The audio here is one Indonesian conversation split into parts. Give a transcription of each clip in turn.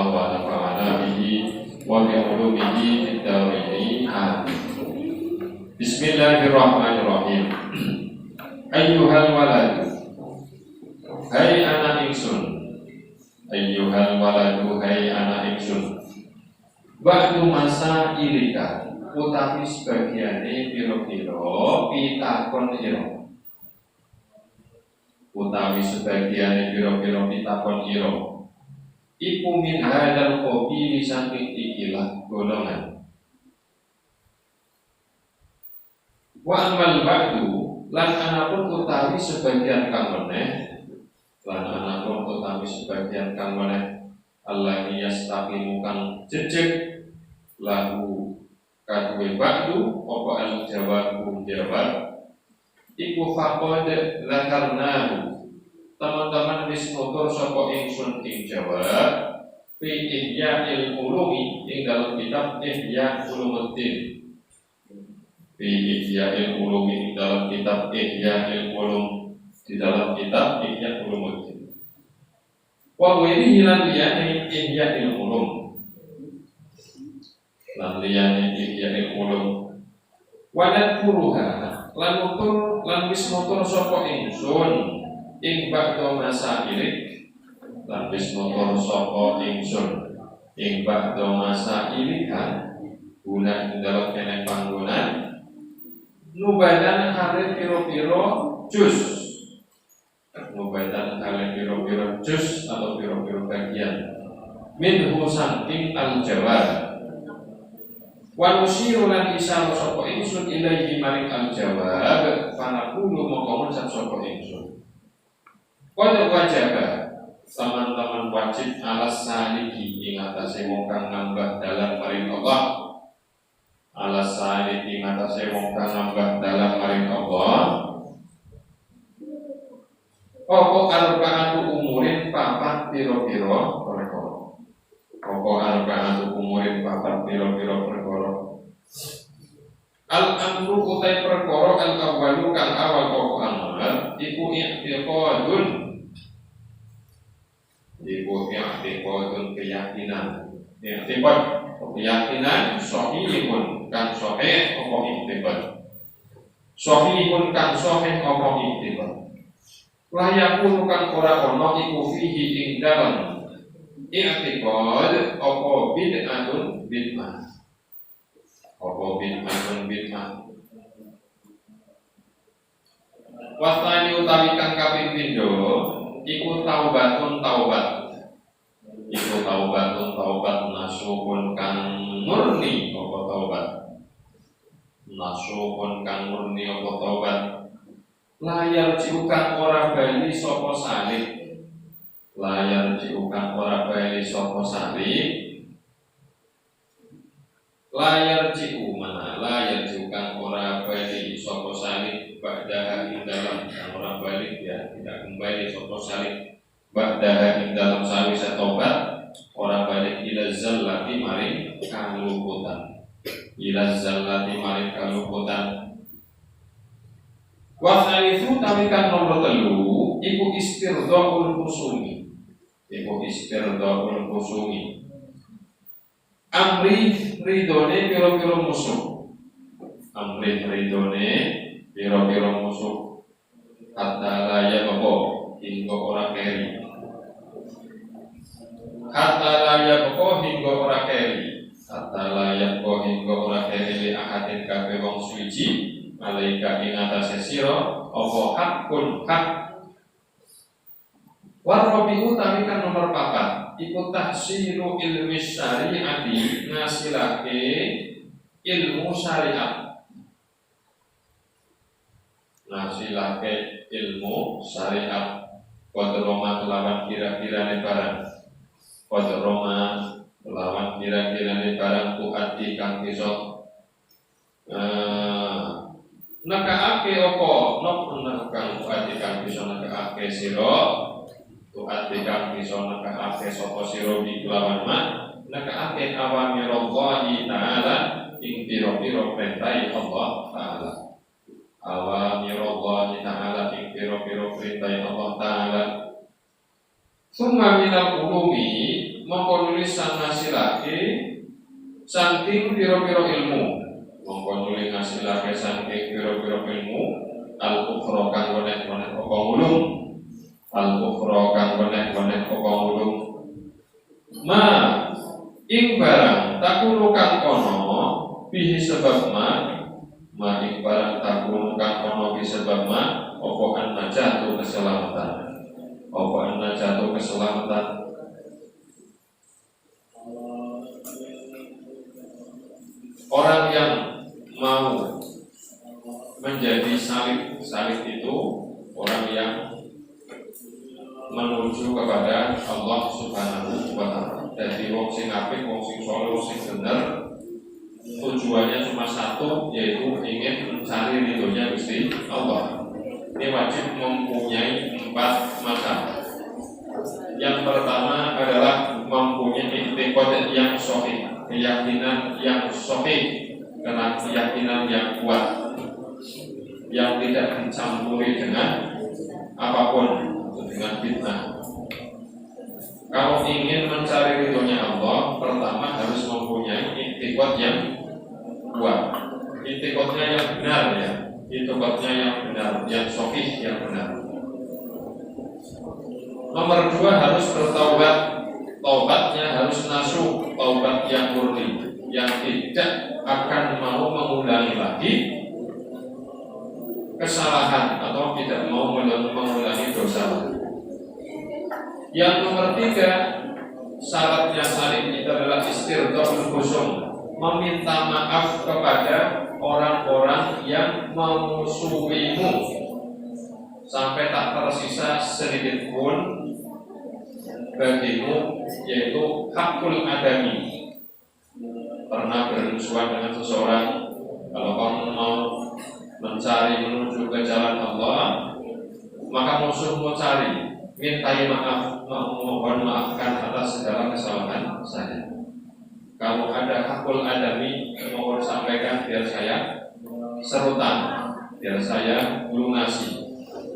Allah wa nafa'ana bihi wa bi ulumihi fid dharain. Amin. Bismillahirrahmanirrahim. Ayyuhal waladu, hai anak ingsun. Ayyuhal waladu, hai anak ingsun. Ba'du masa ilika, utawi sebagiane piro-piro pitakon ira. Utawi sebagiane piro-piro pitakon ira. Iku min hadal qabil saking ikilah golongan. Wa amal ba'du, lan anapun utawi sebagian kang meneh, lan anapun utawi sebagian kang meneh, Allah yastaqimu kang jejeg lahu kadue ba'du apa al jawab iku faqad zakarnahu, teman-teman wis nutur sapa ingsun ing jawab fi ihya'il ulumi ing dalam kitab Ihya Ulumuddin. Fi ihya'il ulumi ing dalam kitab Ihya'il ulum, di dalam kitab Ihya Ulumuddin. Wa wirihi lan liyane Ihya'il ulum, lan liyane Ihya'il ulum. Wadat puruha lan nutur lan wis nutur sapa ingsun ing ba'da masa ilik, lan wis nutur sapa ingsun ing ba'da masa ilikan guna ing dalam kene panggonan nubadan hale piro-piro juz. Nubadan hale piro-piro juz atau piro-piro bagian minhu saking al-jawab. Wa nusiru lan isyarat sapa ingsun ilaihi maring al-jawab fanaqulu mongko ngucap sapa ingsun. Qad wajaba, teman-teman wajib alas saliki ing atase wong kang nambah dalam maring Allah. Alas saliki ing atase wong kang nambah dalam maring Allah. Apa arba'atu umurin papat piro-piro perkara. Apa arba'atu umurin papat piro-piro perkara. Al-amru utai perkara al-awwalu kang awal pokok amal iku i'tiqadun. Iku i'tiqadun keyakinan. I'tiqad keyakinan sahihun kang sahih apa i'tiqad. Sahihun kang sahih apa i'tiqad. La yakunu kang ora ana iku fihi ing dalem i'tiqad apa bid'atun bid'ah. Apa bid'ah. Wasani utawi kang kaping pindho iku taubatun taubat. Iku taubatun taubat nasuhun kang murni apa taubat. Nasuhun kang murni apa taubat. Layar ciukan ora bali sapa salih. Layar ciukan ora bali sapa salih. Layar ciu mana layar ciukan ora bali sapa salih ba'daha ing dalam kang ora balik ya tidak kembali sapa salih ba'daha ing dalam sawise tobat ora balik ila zallati maring kaluputan. Ila zallati maring kaluputan. Wa khalifu tawikan nomor 3 iku istirdaul khusumi. Iku istirdaul khusumi. Amri ridone piro-piro musuh. Amri ridone piro-piro musuh. Hatta layak apa hingga ora keri. Hatta layak apa hingga ora keri. Hatta layak apa hingga ora keri li ahadin kabeh wong suci. Alaika ing atase sira apa hakun hak. Warrobi'u tawikan nomor 4 iku tahsilu ilmi syari'ati ngasilake ilmu syariat. Ngasilake ilmu syariat. Kodroma kelawan kira-kirane barang. Kodroma kelawan kira-kirane barang tuati kang iso nakaake apa kang tuati kang iso nakaake sira. Tu'ati kang bisa nakaake sapa sira bi kelawan ma nakaake awamirallahi ta'ala ing pira-pira perintah Allah Ta'ala. Awamirallahi ta'ala ing pira-pira perintah Allah Ta'ala. Summa minal ulumi mongko nulis saking pira-pira ilmu, mongko nuli ngasilake saking pira-pira ilmu, al-ukhra kang wenek-wenek apa ngulung, al-ukhra kang wenek-wenek apa ngulung. Ma ing barang takunu kang ono bihi sebab ma ing barang takunu kang ono bihi sebab ma apa anna jatuh keselamatan, apa anna jatuh keselamatan. Orang yang mau menjadi salib itu orang yang menuju kepada Allah Subhanahu wa Ta'ala. Jadi wong sing apik, wong sing saleh, wong sing bener, tujuannya cuma satu, yaitu ingin mencari ridhonya Gusti Allah. Ini wajib mempunyai 4 macam. Yang pertama adalah mempunyai i'tiqad yang sahih, keyakinan yang sahih, keyakinan yang kuat, yang tidak dicampuri dengan apapun, dengan fitnah. Kalau ingin mencari ridhonya Allah, pertama harus mempunyai i'tiqad yang kuat, i'tiqadnya yang benar ya, i'tiqadnya yang benar, yang sahih, yang benar. Nomor 2 harus bertaubat, taubatnya harus nasuh, taubat yang murni, yang tidak akan mau mengulangi lagi kesalahan atau tidak mau mengulangi dosa. Yang nomor 3, syaratnya salib itu adalah istirdaul khusum, meminta maaf kepada orang-orang yang memusuhimu sampai tak tersisa sedikit pun bagimu, yaitu hakul adami. Pernah bermusuhan dengan seseorang, kalau kamu mau mencari menuju ke jalan Allah, maka musuhmu cari, mintai maaf, mohon maafkan atas segala kesalahan saya. Kalau ada hakul adami, mohon sampaikan biar saya serutan, biar saya lunasi.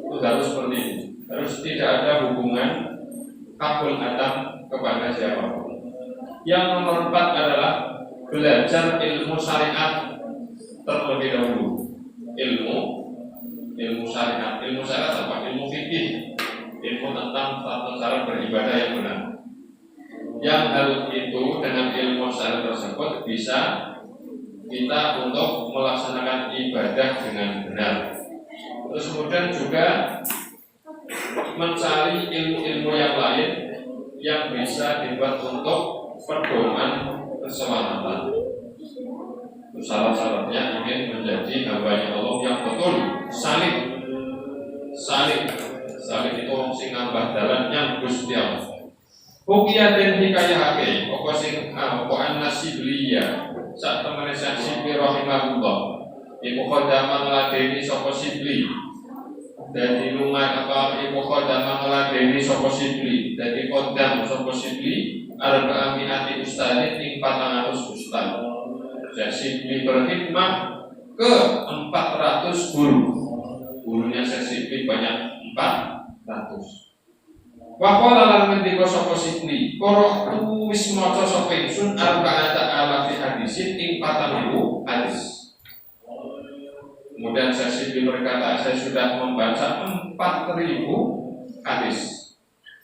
Itu harus seperti itu. Harus tidak ada hubungan hakul adam kepada siapapun. Yang nomor 4 adalah belajar ilmu syariat terlebih dahulu. Ilmu syariat. Ilmu syariat apa? Ilmu fikih, ilmu tentang tata cara beribadah yang benar. Yang hal itu dengan ilmu syariat tersebut bisa kita untuk melaksanakan ibadah dengan benar. Terus kemudian juga mencari ilmu-ilmu yang lain yang bisa dibuat untuk pedoman keselamatan. Syarat-syaratnya ingin menjadi hambanya Allah yang betul salib itu sing ngambah dalan yang Gusti Allah. Hukia den hikayahake apa sing apa an-Nasibliyah sak temene Sibli rahimahullah iku khodamah ngladeni sapa Sibli. Dadi lumah apa iku khodamah ngladeni sapa Sibli. Dadi khodam sapa Sibli arba'amiati ustadin ing 400 ustad. Sibli berkhidmah ke 400 guru. Gurunya Sibli banyak 400. Waqala lan ngendika sapa Sibli, qara'tu wis maca sapa ingsun arba'ata alafi hadisin ing 4000 hadis. Kemudian Sibli berkata, saya sudah membaca 4000 hadis.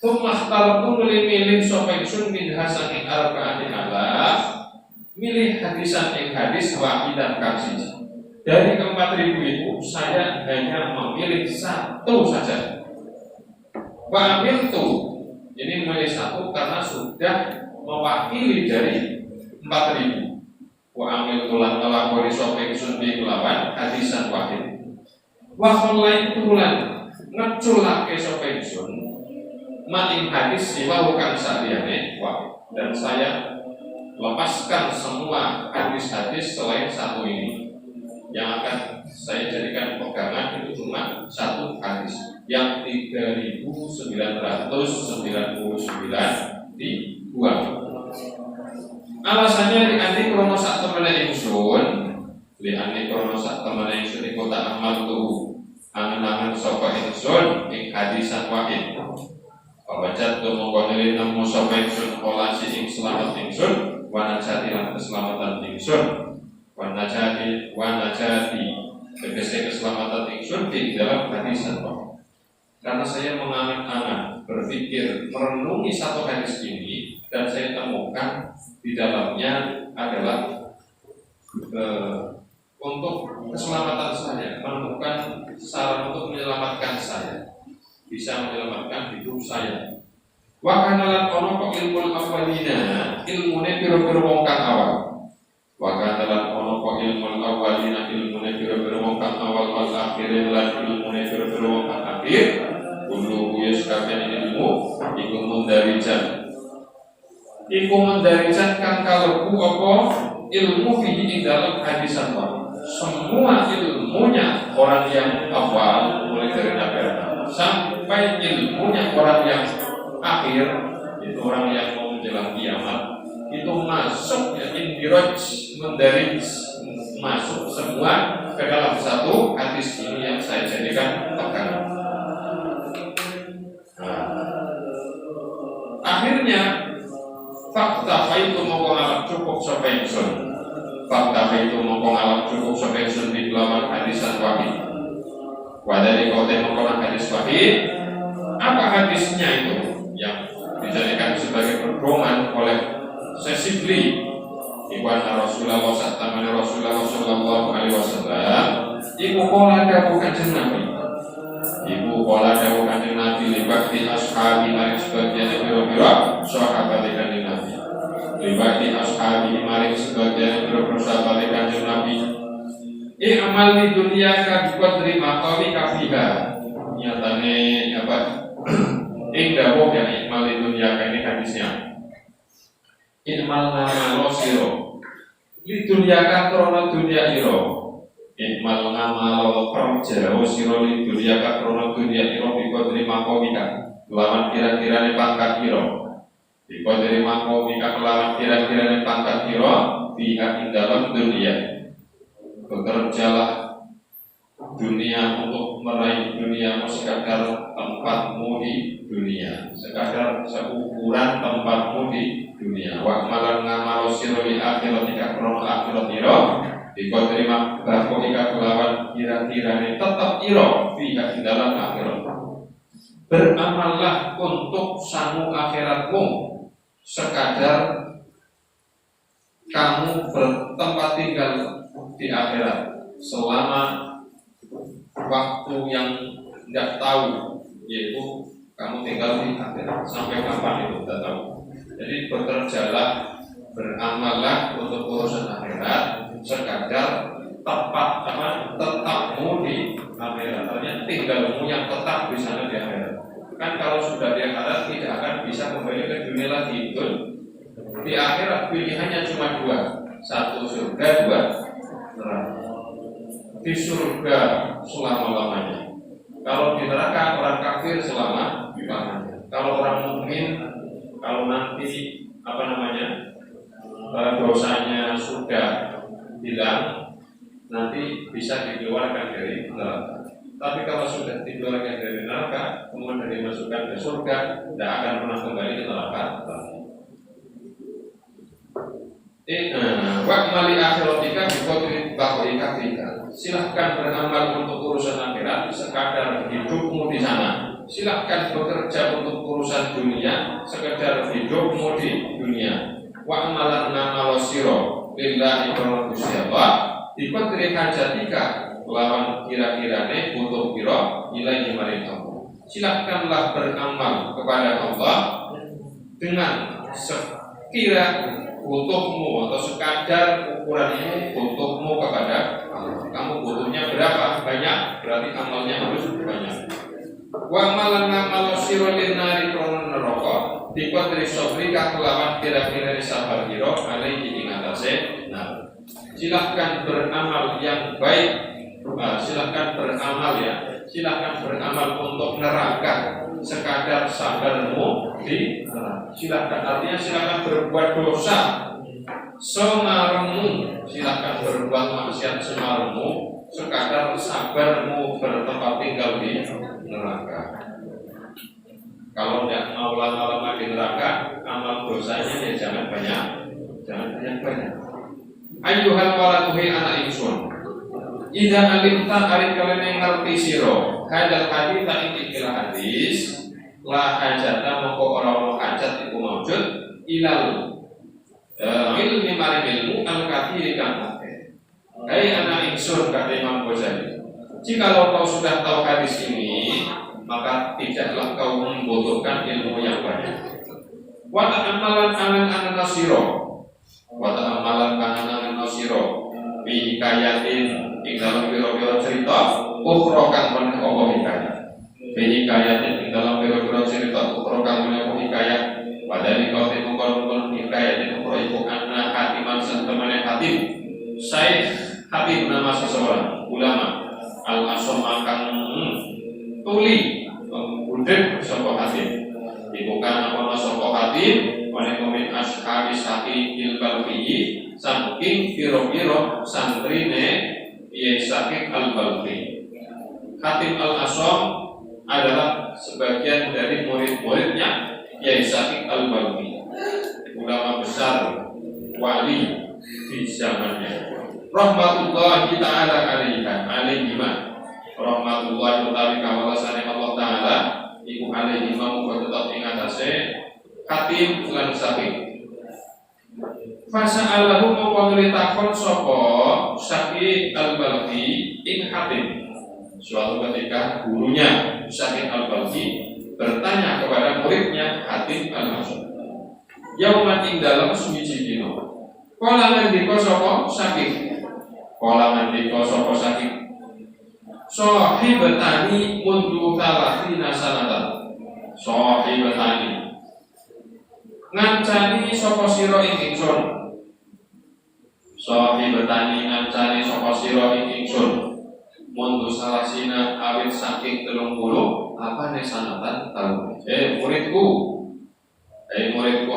Tsumma khtaltu milih sapa ingsun min hasanin arba'ati alaf, milih hadisan ing hadis wahidan kang siji. Dari ke-4000 itu saya hanya memilih satu saja. Wa amiltu, ini memilih satu karena sudah mewakili dari 4000. Wa amiltu lan nglakoni sapa ingsun bi kelawan hadisan wahid. Wa khallaitu lan ngeculake sapa ingsun maing hadis siwa kang saliyane wahid. Dan saya lepaskan semua hadis-hadis selain satu ini. Yang akan saya jadikan pegangan itu cuma satu hadis yang 3999 dibuang. Alasannya li'ani krono sak temene ingsun, li'ani krono sak temene ingsun iku tak amal tuh angen-angen sapa ingsun ing hadisan wahid. Pawajat mongko nemu sapa ingsun kolasi ing selamat ingsun wanajati lan keselamatan ingsun, wanajati tegese keselamatan ingsun di dalam hadis itu. Karena saya mengangan-angan, berpikir, merenungi satu hadis ini, dan saya temukan di dalamnya adalah untuk keselamatan saya, menemukan saran untuk menyelamatkan saya, bisa menyelamatkan hidup saya. Wa kanalan ono kok ilmu awalina, ilmune pira-pira wong kang awal. Wa kanalan ono kok ilmu awalina, ilmune pira-pira wong kang awal, wal akhirin lan ilmune pira-pira wong kang akhir. Kulo wis kabeh ilmu iku mundarijan. Iku mundarijan kang kalebu apa ilmu fihi ing dalam hadis Allah. Semua ilmunya orang yang awal mulai dari Nabi Adam sampai ilmunya orang yang akhir, itu orang yang mau menjelang kiamat, itu masuk ya indiraj mendarij, masuk semua ke dalam satu hadis ini yang saya jadikan pegangan. Akhirnya fakta itu mongko ngalap cukup sampai ingsun. Fakta itu mongko ngalap cukup sampai ingsun di lawan hadisan wahid. Wadari kote mongko hadis wahid. Apa hadisnya itu yang dijadikan sebagai pedoman oleh Sesibli Iwan Rasulullah sallallahu alaihi wasallam. Ibu pola dawuh kanjeng Nabi. Ibu pola dawuh kanjeng Nabi libati ashabi maring sebagian biro-biro sahabat kanjeng Nabi. Libati ashabi maring sebagian biro-biro sahabat kanjeng Nabi. Amal di dunia kabuat terima kami kafiha. Nyatane apa? Dawuh yang ikmal di dunia ini hadisnya. Ikmal ngamalo siro. Di dunia krono dunia iro. Ikmal ngamalo perjaro siro di dunia krono dunia iro biko terima komika. Lawan kira-kira pangkat iro. Biko terima komika lawan kira-kira pangkat iro. Pihak di dalam dunia. Bekerjalah dunia untuk meraih dunia, sekadar tempatmu di dunia, sekadar seukuran tempatmu di dunia. Wa malan ngamalo sira li akhirat ika krono akhirat ira diko terima bako ika kelawan kira-kirane tetap ira fiha ing dalam akhirat. Beramallah untuk sanu akhiratmu, sekadar kamu bertempat tinggal di akhirat selama waktu yang tidak tahu, yaitu kamu tinggal di akhirat sampai kapan itu tidak tahu. Jadi bekerjalah, beramallah untuk urusan akhirat, sekadar tetapmu di akhirat. Artinya tinggalmu yang tetap di sana di akhirat. Kan kalau sudah di akhirat tidak akan bisa kembali ke dunia lagi. Betul? Di akhirat pilihannya cuma dua, satu surga, dua neraka. Di surga selama-lamanya. Kalau di neraka orang kafir selama-lamanya. Kalau orang mukmin, kalau nanti dosanya sudah hilang, nanti bisa dikeluarkan dari neraka. Tapi kalau sudah dikeluarkan dari neraka, kemudian dimasukkan ke surga, tidak akan pernah kembali ke neraka. Wakmali akhiratika bikotin bakoika fika. Silahkan beramal untuk urusan akhirat, sekadar hidupmu di sana. Silahkan bekerja untuk urusan dunia, sekadar hidupmu di dunia. Wa amalan ngamal siro lillahi wa Allah. Dikontri hajatika lawan kira-kirane butuh piro ilahi maring Allah. Silahkanlah beramal kepada Allah dengan sekira butuhmu atau sekadar ukuranmu butuhmu kepada Allah. Kamu butuhnya berapa? Banyak, berarti amalnya harus banyak. Wa amalan ngamal siro linari kronon neraka dikontri sobrika kelawan kira-kira sabar hiro alaihi ingatase. Nah, silahkan beramal yang baik. Silahkan beramal ya. Silahkan beramal untuk neraka, sekadar sabarmu di neraka. Silahkan, artinya silahkan berbuat dosa semaremu, silahkan berbuat maksiat semaremu, sekadar sabarmu bertempat tinggal di neraka. Kalau tidak mau lama-lama di neraka, amal dosanya ya jangan banyak. jangan banyak. Ayyuhal walatuhi anak ingsun. Idza alimta arik kalene ngerti sira hadal hadits ing ikilah hadis la hajata moko ora ono hajat iku maujud ilal ilmi maring ilmu al-kathiri kang akeh. Hai anak ingsun kata Imam Ghazali, jikalau kau sudah tahu hadis ini, maka tidaklah kau membutuhkan ilmu yang banyak. Wa ta'ammalan anan nasiro, wa ta'ammalan anan nasiro, bi hikayatin ing dalam biro-biro cerita ukhra kang meneh apa hikayat. Bi hikayatin ing dalam biro-biro cerita ukhra kang meneh apa hikayat. Padahal kau mengkon hikayat ukhra iku anna hatiman santemane hatim. Syekh hatim nama seseorang ulama al-asom akan tuli budek sapa hatim. Iku kan apa sapa hatim oleh komen ashabi saqil balqi saking piro-piro santrine Yai Saqi al-Balqi. Hatim al-Asom adalah sebagian dari murid-muridnya Yai Saqi al-Balqi, ulama besar wali di zamannya. Rahmatullahi ta'ala alaihima. Rahmatullahi utawi kawalasane Allah Ta'ala iku alaihima muga tetep ing atase Hatim lan Saqi. Fasa Allahu mongko takon sapa Saqi al-Balqi ing Hatim. Suatu ketika gurunya Saqi al-Balqi bertanya kepada muridnya Hatim al-Asom. Yauman ing dalam suwiji dina. Kala ngendika sapa Saqi. Kala ngendika sapa Saqi. Sahibatani mundu talatina sanatan. Sahibatani ngancani sapa sira ing ingsun. Sahibatani ngancani sapa sira ing ingsun. Mundu salasina awit saking 30 apane sanatan taun. Muridku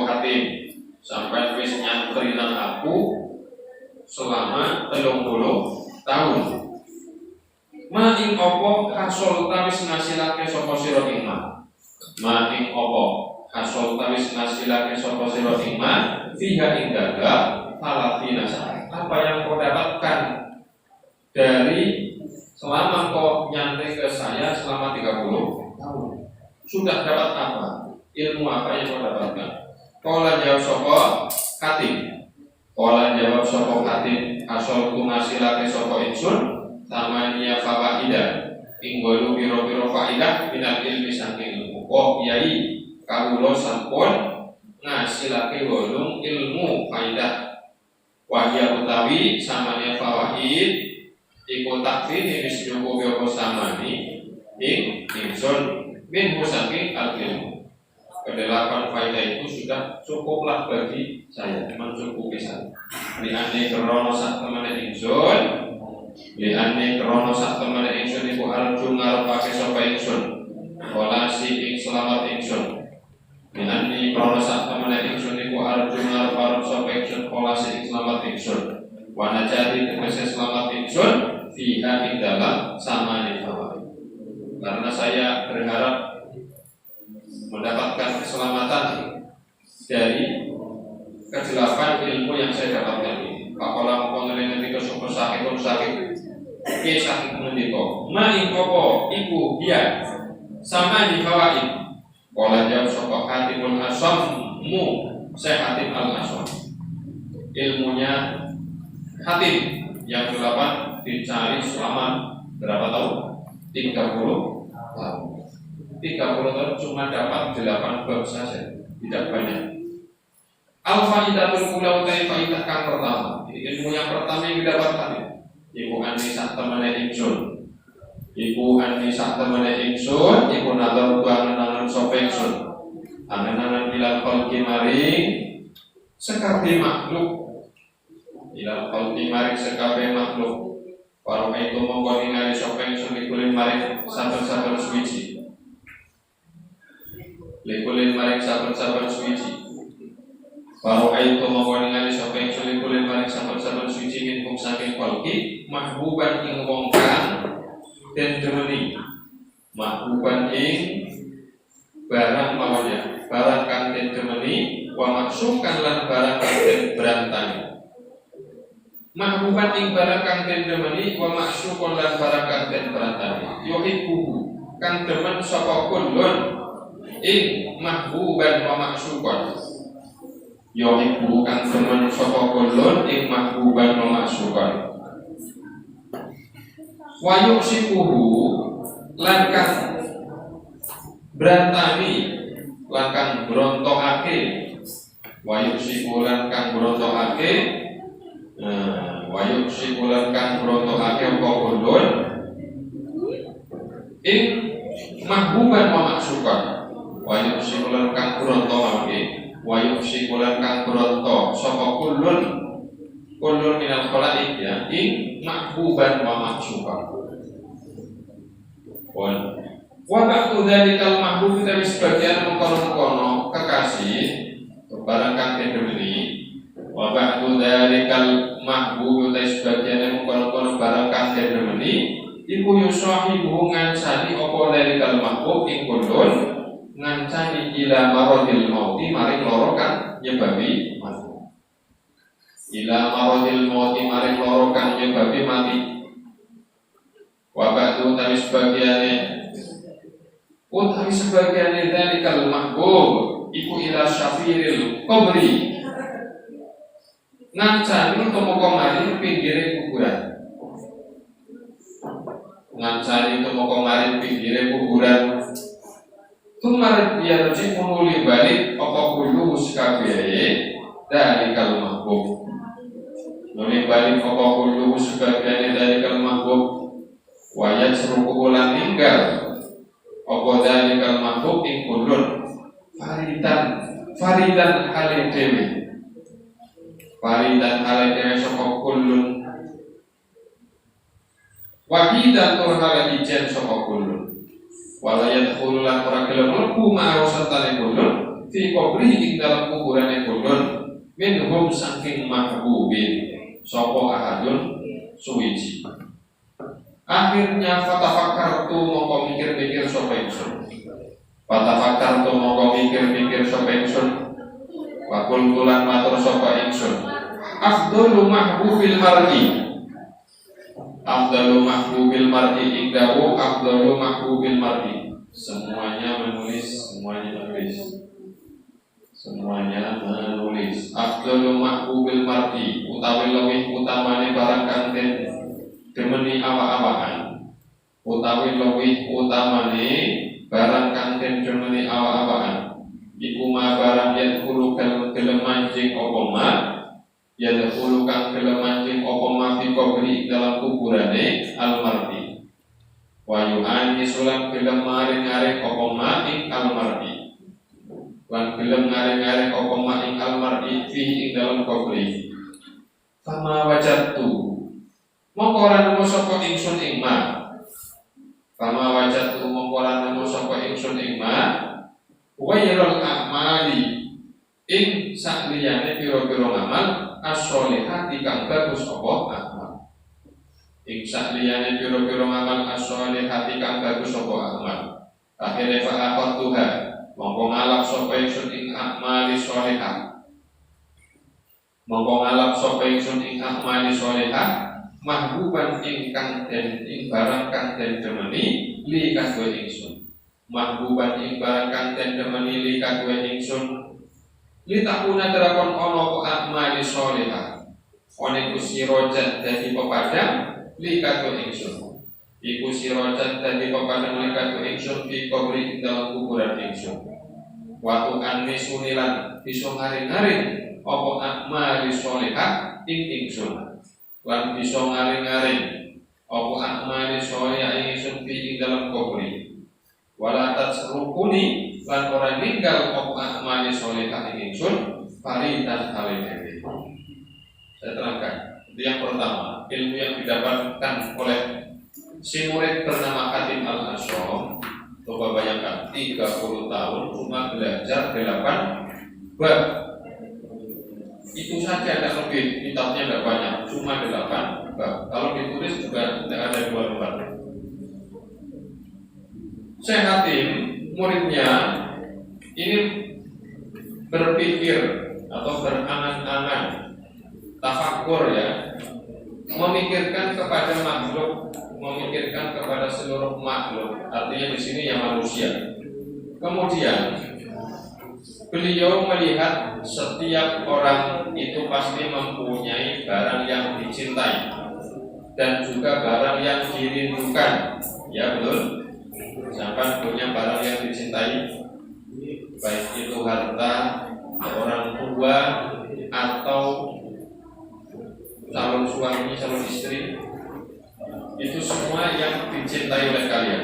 Hatim, sampai wis nyantri nang aku selama 30 tahun. Ma ing opo hasol tawis ngasilake sapa sira ing ma ing opo hasol tawis ngasilake sapa sira ing fiha ing daga talatina saat. Apa yang kau dapatkan dari selama kau nyantri ke saya selama 30 tahun? Sudah dapat apa? Ilmu apa yang kau dapatkan? Qala jawab sapa Hatim. Qala jawab sapa Hatim, asal ku ngasilake sapa ingsun samania fawaida ing golu pira-pira faidah minal ilmi saking ilmu. Oh yai kawula sampun ngasilake golong ilmu faidah. Wahya utawi samania fawaid iku takfini wis cukup apa samani ing ingsun min saking al-ilmu. Kedelapan faidah itu sudah cukuplah bagi saya, mencukupi saya. Liane krono sak temene ingsun, liane krono sak temene ingsun iku arju ngarepake sapa ingsun. Kolasi ing selamat ingsun. Liane krono sak temene ingsun iku arju ngarep sapa ingsun kolasi ing selamat ingsun. Wana jadi tegese selamat ingsun fiha ing dalam samane fawaid. Karena saya berharap mendapatkan keselamatan dari kejelapan ilmu yang saya dapatkan ini. Pakola pengeling nanti kesukur sakit ke sakit mengendiko. Mani kopo ibu dia sama di fawaid. Kola jawab sokok Hatimul Asammu, saya Hatim al-Asam. Ilmunya Hatim yang ke-8 dicari selama berapa tahun? 30 tahun. 30 tahun cuma dapat 8 bab saja, tidak banyak. Al-faidatul ula utai faidah kang pertama. Ilmu yang pertama yang didapatkan iku anisah temene ingsun. Iku anisah temene ingsun, iku nadar angen-angen sapa ingsun. Angen-angen ilal khalqi maring sekabe makhluk. Ilal khalqi maring sekabe makhluk. Para itu monggo ningali sapa ingsun ikulin maring saben-saben suci. Likulin maring saben-saben suci. Baru itu monggo ningali sapa ingsun likulin maring saben-saben suci min kum saking khalqi mahbuban ing wong kang den demeni. Mahbuban ing barang mawon barang kang den demeni wa maksukan lan barang kang den berantani. Mahbuban ing barang kang den demeni wa maksukon lan barang kang den berantani. Yuhibbu kang demen sapa kullun ing mahbuban wa maksukon. Yuhibbu kang demen sapa kullun ing mahbuban wa maksukon. Wa yusibuhu lan kang brantani lan kang brontokake. Wa yusibu lan kang brontokake. Wa yusibu lan kang brontokake apa kullun ing mahbuban wa maksukon. Wa yusibu lan kang brontokake. Wa yusibu lan kang brontok sapa kullun minal khalaik ya ing mahbuban wa maksukon. Wa ba'du dzalikal mahbub kita sebagian mengkono-kono kekasih barang kang dibeli. Wa ba'du dzalikal mahbub kita sebagian mengkono-kono barang kang dibeli. Iku yusahibu ngancani apa dzalikal mahbub ing kullun ngancani ila maradil mauti maring loro kang nyebabi mati. Ila maradil mauti maring loro kang nyebabi mati. Wa ba'du tawi sebagiane dzalikal mahbub iku ila syafiril qabri ngancani tomoko mari pinggire kuburan. Ngancani tomoko mari pinggire kuburan. Tumar dia rujik menuli balik apa kulo sekabiyae dzalikal mahbub. Nuli balik apa kulo sekabiyae dzalikal mahbub. Wa yasruku lan ninggal apa dzalikal mahbub ing kullun faridan hale dhewe. Faridan hale dhewe saka kullun. Wahidan tur hale ijen saka kullun. Wala yadkhulu lan ora gelem mlebu ma'ahu sertane kullun fi qabri ing dalam kuburane kullun minhum saking mahbubin sapa ahadun suwiji. Akhirnya fatafakkartu mongko mikir-mikir sapa ingsun. Fatafakkartu mongko mikir-mikir sapa ingsun. Wa qultu lan matur sapa ingsun. Afdhalu mahbubil mar'i. Afdhalu mahbubil mar'i indahu afdhalu mahbubil mar'i. Semuanya menulis. Afdhalu mahbubil mar'i utawi luwih utamane barang kang den demeni awak-awakan. Utawi luwih utamane barang kang den demeni awak-awakan. Iku ma barang yen kulo gelem mancing apa ma yen kulo kang gelem mancing apa ma fi kubri dalam kuburane almarti. Wa yu'ani sulam gelem maring-aring apa ma ing almarti. Lan gelem ngaring-aring apa ma ing almarti fi ing dalam kubri. Fama wajadtu mongko ora nemu sapa ingsun ing ma. Fama wajadtu mongko ora nemu sapa ingsun ing ma. Wairul a'mali ing sakliyane pira-pira amal as-sholihati kang bagus apa amal. Ing sakliyane pira-pira amal as-sholihati kang bagus apa amal. Akhire fa'aqat Tuhan mongko ngalap sapa ingsun ing amali sholihah. Mongko ngalap sapa ingsun ing amali sholihah. Mahbuban ingkang den ing barang kang den demeni li kadue ingsun. Mahbuban ing barang kang den demeni li kadue ingsun. Li takuna terakon ana apa amali sholihah. One kusirojat dadi pepadang li kadue ingsun. Iku sirojat dadi pepadang li kadue ingsun fi kubri ing dalam kuburan ingsun. Watu anis unilan bisa ngaring-ngaring apa amali sholihah ing ingsun. Lan bisa ngaring-ngaring apa amali sholihah ing ingsun fi ing dalam kubri. Wala tasrukuni lan ora ninggal apa amali sholihah ing ingsun faridan haledewi. Saya terangkan. Itu yang pertama, ilmu yang didapatkan oleh si murid bernama Khatim Al-Asy'am. Coba bayangkan 30 tahun cuma belajar 8 bab. Itu saja tidak lebih, kitabnya tidak banyak, cuma 8 bab. Kalau ditulis juga tidak ada 2 lembar. Syekh Hatim muridnya ini berpikir atau berangan-angan, tafakur ya, memikirkan kepada makhluk, memikirkan kepada seluruh makhluk, artinya di sini ya manusia. Kemudian beliau melihat setiap orang itu pasti mempunyai barang yang dicintai dan juga barang yang dirindukan. Ya betul, sampai punya barang yang dicintai, baik itu harta, orang tua, atau calon suami, calon istri, itu semua yang dicintai oleh kalian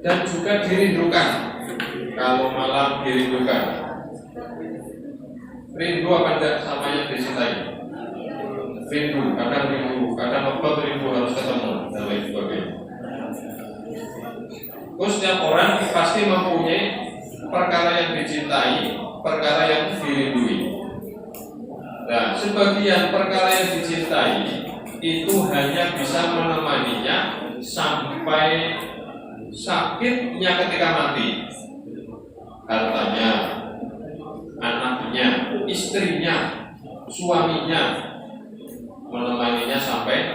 dan juga dirindukan. Kalau malam dirindukan, rindu apa enggak sama yang dicintai? Rindu, kadang ngebet rindu harus ketemu dan lain sebagainya. Terus setiap orang pasti mempunyai perkara yang dicintai, perkara yang dirindui. Nah, sebagian perkara yang dicintai itu hanya bisa menemaninya sampai sakitnya ketika mati. Hartanya, anaknya, istrinya, suaminya, menemaninya sampai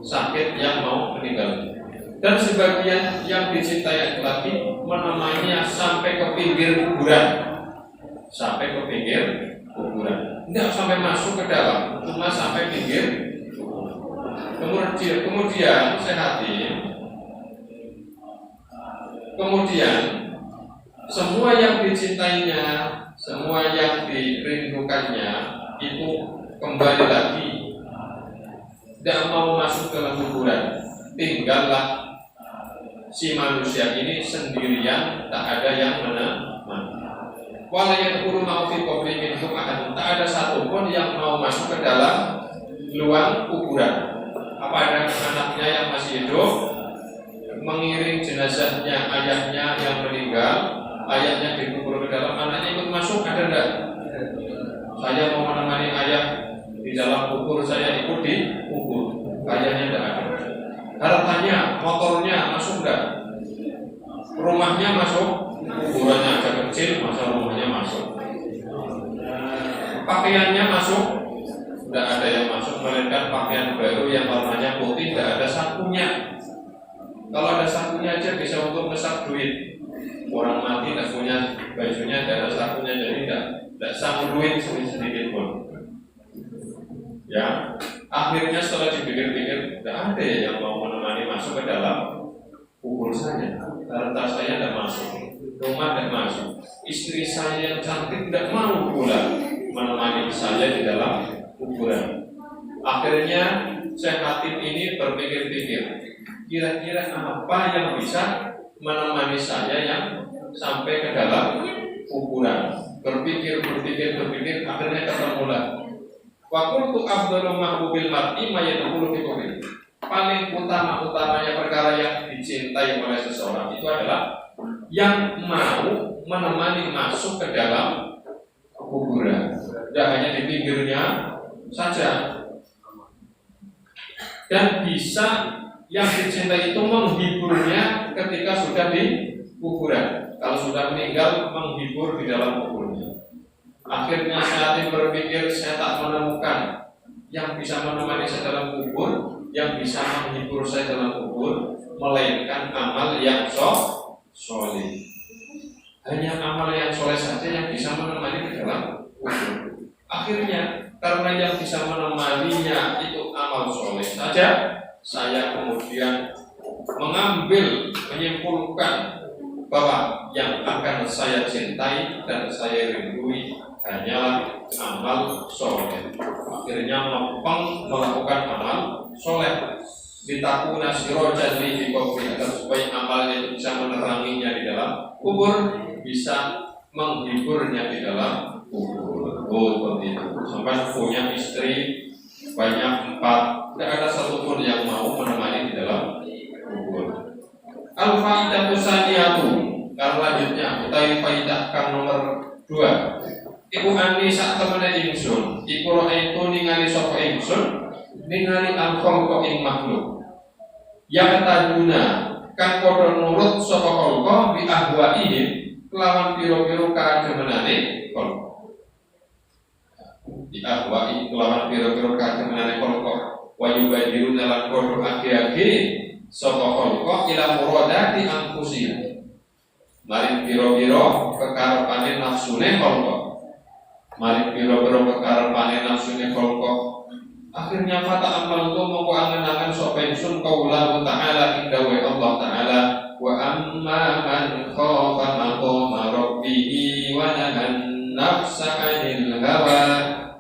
sakit yang mau meninggal. Dan sebagian yang dicintai lagi menemaninya sampai ke pinggir kuburan, sampai ke pinggir kuburan. Tidak sampai masuk ke dalam, cuma sampai pinggir. Kemudian sehatin. Kemudian semua yang dicintainya, semua yang dirindukannya itu kembali lagi, tidak mau masuk ke dalam kuburan. Tinggallah si manusia ini sendirian, tak ada yang menemani. Wala yadkhulu ma fi qabri minhum ahad, tak ada satupun yang mau masuk ke dalam luang kuburan. Apa ada anaknya yang masih hidup mengiring jenazahnya ayahnya yang meninggal, ayahnya dikubur ke dalam, anaknya ikut masuk, ada enggak? Saya mau menemani ayah di dalam kubur, saya ikut di kubur, ayahnya enggak ada. Hartanya, motornya masuk enggak? Rumahnya masuk, kuburannya agak kecil, masa rumahnya masuk. Pakaiannya masuk, enggak ada yang masuk, melainkan pakaian baru yang warnanya putih, enggak ada sakunya. Kalau ada sakunya aja bisa untuk ngesak duit. Orang mati tidak punya bajunya, tidak ada sakunya, jadi tidak saku duit sedikit pun. Ya, akhirnya setelah dipikir-pikir, tidak ada yang mau menemani masuk ke dalam kubur saya. Harta saya tidak masuk, rumah tidak masuk, istri saya yang cantik tidak mau pula menemani saya di dalam kuburan. Akhirnya Syekh Hatib ini berpikir-pikir, kira-kira apa yang bisa menemani saya yang sampai ke dalam kuburan. Berpikir, akhirnya ketemulah. Wa qultu afdalu mahbubil mar'i ma yadkhulu fi qabri. Paling utama-utamanya perkara yang dicintai oleh seseorang itu adalah yang mau menemani masuk ke dalam kuburan. Tidak hanya di pinggirnya saja. Dan bisa yang dicintai itu menghiburnya ketika sudah di kuburan. Kalau sudah meninggal, menghibur di dalam kuburnya. Akhirnya saya berpikir, saya tak menemukan yang bisa menemani saya dalam kubur, yang bisa menghibur saya dalam kubur, melainkan amal yang soleh. Hanya amal yang soleh saja yang bisa menemani di dalam kubur. Akhirnya karena yang bisa menemaninya itu amal soleh saja, saya kemudian menyimpulkan bahwa yang akan saya cintai dan saya rindui hanyalah amal soleh. Akhirnya melakukan amal soleh. Ditakuna sirajan li qabri, agar supaya amalnya itu bisa meneranginya di dalam kubur, bisa menghiburnya di dalam kubur. Seperti itu. Sampai punya istri banyak 4, tidak ada satupun yang mau menemani di dalam kubur. Al-faidah tsaniyatu, selanjutnya utawi faidah kang nomor 2. Iku ani sak temene ingsun, iku ro itu ningali sapa ingsun, ningali al-khalqa ing makhluk. Ya kataduna kang padha nurut sapa khalqa bi ahwaihim kelawan piro-piro kademenane kolko. Diahwai kelawan piro-piro kademenane kolko. Wa yubadiru dalam kodo agi-agi sapa kolko ila muradati anfusihim. Mari piro-piro kekarepane nafsune kolko. Mari piro-piro kekarepane nafsune kolko. Akhirnya fata amal tu mongko angen-angen sapa ingsun qaula ta'ala inda wa Allah ta'ala wa amma man khafa maqama rabbih wa nahan nafsa 'anil hawa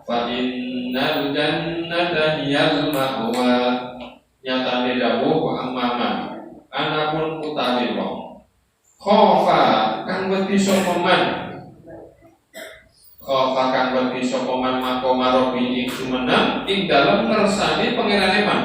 fa innal jannata hiyal ma'wa. Nyatane dawuh wa amma man anapun utawi wong khafa kang wedi sapa man kang wedi sapa man maqama rabbih ing sumeneng ing dalem ngersane pangerane man.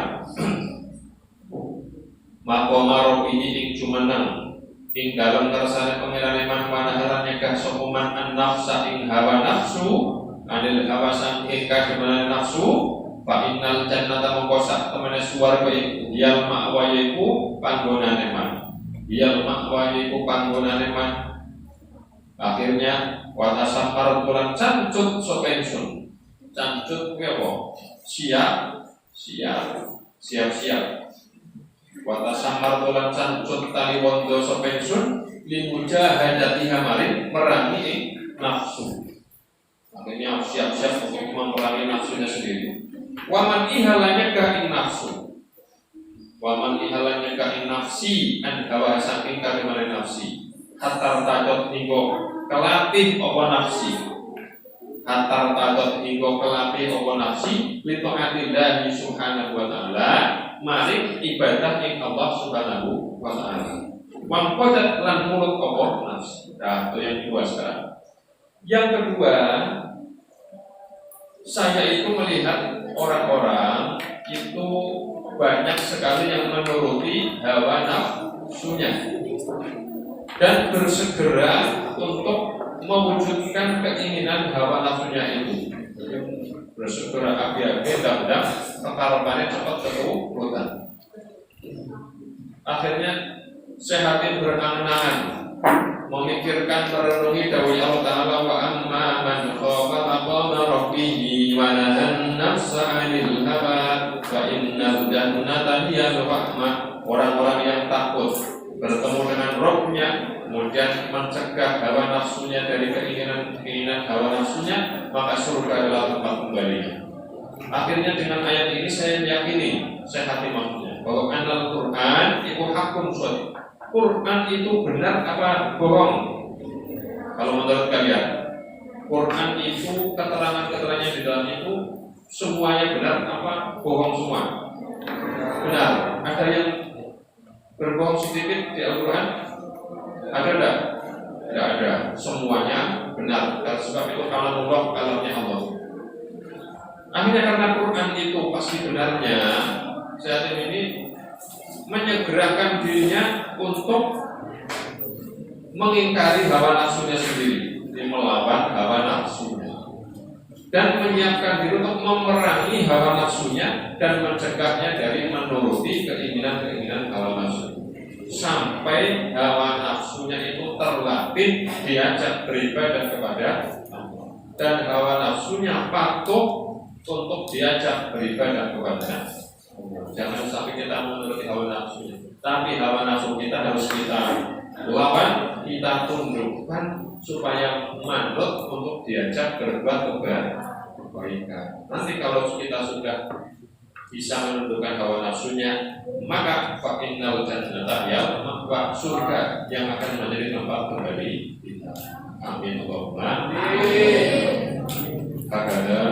Maqama rabbih ing sumeneng ing dalem ngersane pangerane man wanaharan nyegah sapa man an-nafsa ing hawa nafsu anil hawa saking kademenane nafsu fa innal jannata mongko sak temene swarga iku yal ma'wa iku panggonane man. Yal ma'wa iku panggonane man. Akhirnya watasafar bulan cancut sapa ingsun. Cancut kuwi apa? Siap. Watasafar bulan cancut tali wondo sapa ingsun limujahadatiha maring merangi ing nafsu. Akhirnya siap-siap untuk memerangi nafsunya sendiri. Waman ihalanya ka ing nafsu. Waman ihalanya ka ing nafsi an hawa saking kademane nafsi. Hatta tajot hingga kelatih apa nafsi. Hatta tajot hingga kelatih apa nafsi li taatillahi subhanahu wa ta'ala maring ibadah ing Allah subhanahu wa ta'ala. Wangkodat lan mulut apa nafsi. Nah, itu yang kedua sekarang. Yang kedua, saya itu melihat orang-orang itu banyak sekali yang menuruti hawa nafsunya dan bersegera untuk mewujudkan keinginan hawa nafsunya itu. Bersegera api-api dan kekarepannya cepat keturutan. Akhirnya sehatin berangan-angan memikirkan merenungi dawuh Allah Ta'ala wa amma man khafa maqama rabbih wa nahan nafsa 'anil hawa fa innal jannata hiyal ma'wa. Orang-orang yang takut bertemu dengan Rabb-nya kemudian mencegah hawa nafsunya dari keinginan hawa nafsunya, maka surga adalah tempat kembalinya. Akhirnya dengan ayat ini saya meyakini, saya hati maksudnya bahwa anal Quran itu hakun shadiq. Quran itu benar apa bohong? Kalau menurut kalian, Quran itu keterangan-keterangannya di dalam itu semuanya benar apa bohong semua? Benar. Ada yang berbohong sedikit di Al-Quran? Ada enggak? Tidak ada. Semuanya benar. Karena sebab itu kalamullah, kalamnya Allah. Akhirnya karena Quran itu pasti benarnya, saat ini menyegerakan dirinya untuk mengingkari hawa nafsunya sendiri, melawan hawa nafsunya, dan menyiapkan diri untuk memerangi hawa nafsunya dan mencegahnya dari menuruti keinginan-keinginan hawa nafsu, sampai hawa nafsunya itu terlatih diajak beribadah kepada Allah, dan hawa nafsunya patuh untuk diajak beribadah kepada Allah. Jangan sampai kita menuruti hawa nafsunya, tapi hawa nafsu kita harus kita lawan, kita tundukkan supaya manut untuk diajak berbuat kebaikan. Nanti kalau kita sudah bisa menundukkan hawa nafsunya, maka fa innal jannata ya maka surga yang akan menjadi tempat kembali kita. Amin Allahumma amin. Hakada